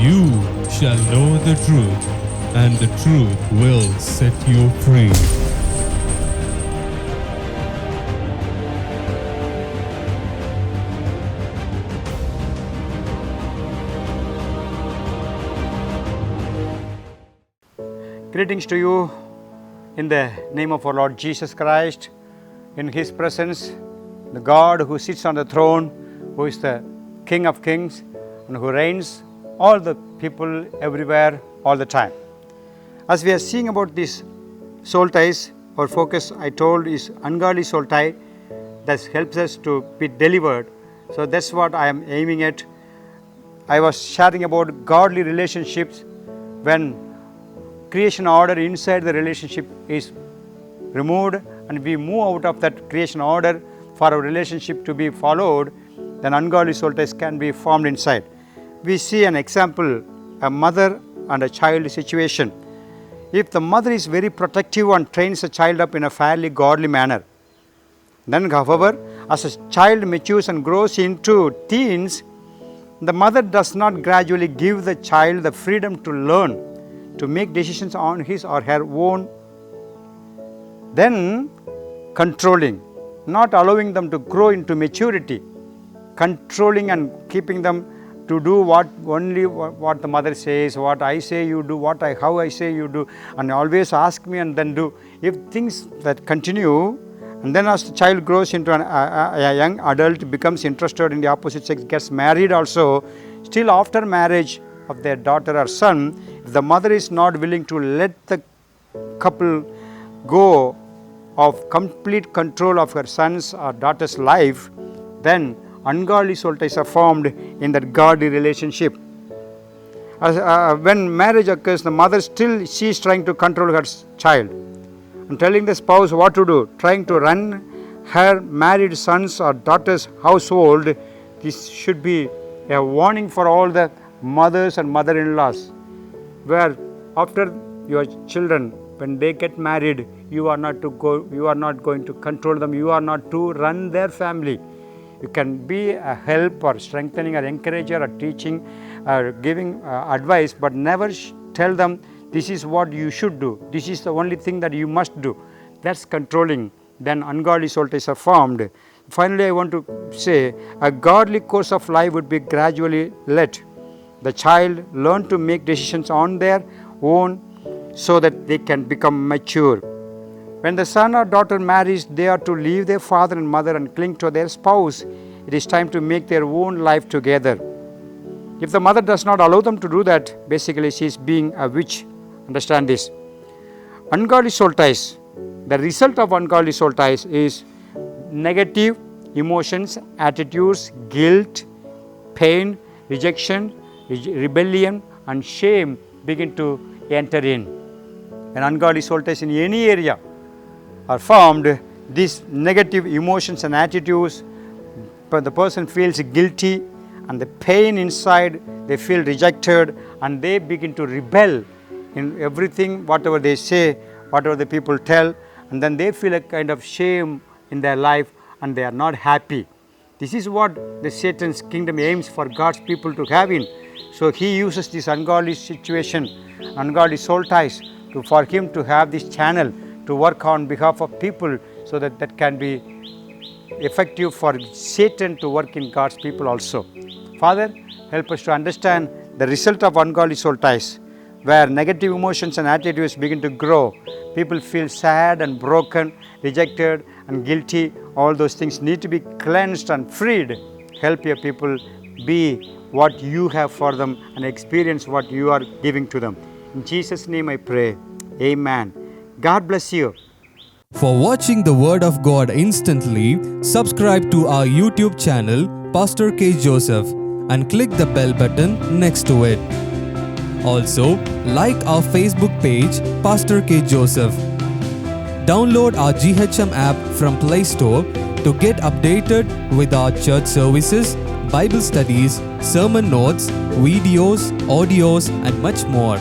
you shall know the truth, and the truth will set you free. Greetings to you in the name of our Lord Jesus Christ. In His presence, the God who sits on the throne, who is the King of Kings and who reigns all the people everywhere all the time. As we are seeing about these soul ties, our focus, I told, is ungodly soul tie that helps us to be delivered. So that's what I am aiming at. I was sharing about godly relationships when creation order inside the relationship is removed and we move out of that creation order for our relationship to be followed, then ungodly soul ties can be formed inside. We see an example, a mother and a child situation. If the mother is very protective and trains a child up in a fairly godly manner, then however, as a child matures and grows into teens, the mother does not gradually give the child the freedom to learn, to make decisions on his or her own, then controlling, not allowing them to grow into maturity, controlling and keeping them to do what the mother says, what I say you do, how I say you do, and always ask me and then do. If things that continue, and then as the child grows into a young adult, becomes interested in the opposite sex, gets married also, still after marriage of their daughter or son, if the mother is not willing to let the couple go of complete control of her son's or daughter's life, then ungodly soul ties are formed in that godly relationship. When marriage occurs, the mother still, she is trying to control her child and telling the spouse what to do, trying to run her married son's or daughter's household. This should be a warning for all the mothers and mother-in-laws, where after your children, when they get married, you are not going to control them, you are not to run their family. You can be a help or strengthening or encourager or teaching or giving advice, but never tell them this is what you should do, this is the only thing that you must do. That's controlling. Then ungodly soul ties are formed. Finally, I want to say a godly course of life would be gradually let the child learn to make decisions on their own so that they can become mature. When the son or daughter marries, they are to leave their father and mother and cling to their spouse. It is time to make their own life together. If the mother does not allow them to do that, basically she is being a witch. Understand this. Ungodly soul ties. The result of ungodly soul ties is negative emotions, attitudes, guilt, pain, rejection, rebellion and shame begin to enter in. When ungodly soul ties in any area are formed, these negative emotions and attitudes, the person feels guilty and the pain inside, they feel rejected and they begin to rebel in everything, whatever they say, whatever the people tell, and then they feel a kind of shame in their life and they are not happy. This is what the Satan's kingdom aims for God's people to have in. So he uses this ungodly situation, ungodly soul ties, for him to have this channel to work on behalf of people, so that can be effective for Satan to work in God's people also. Father, help us to understand the result of ungodly soul ties, where negative emotions and attitudes begin to grow. People feel sad and broken, rejected and guilty. All those things need to be cleansed and freed. Help your people be what you have for them and experience what you are giving to them. In Jesus' name I pray. Amen. God bless you. For watching the Word of God instantly, subscribe to our YouTube channel, Pastor K. Joseph, and click the bell button next to it. Also, like our Facebook page, Pastor K. Joseph. Download our GHM app from Play Store to get updated with our church services, Bible studies, sermon notes, videos, audios, and much more.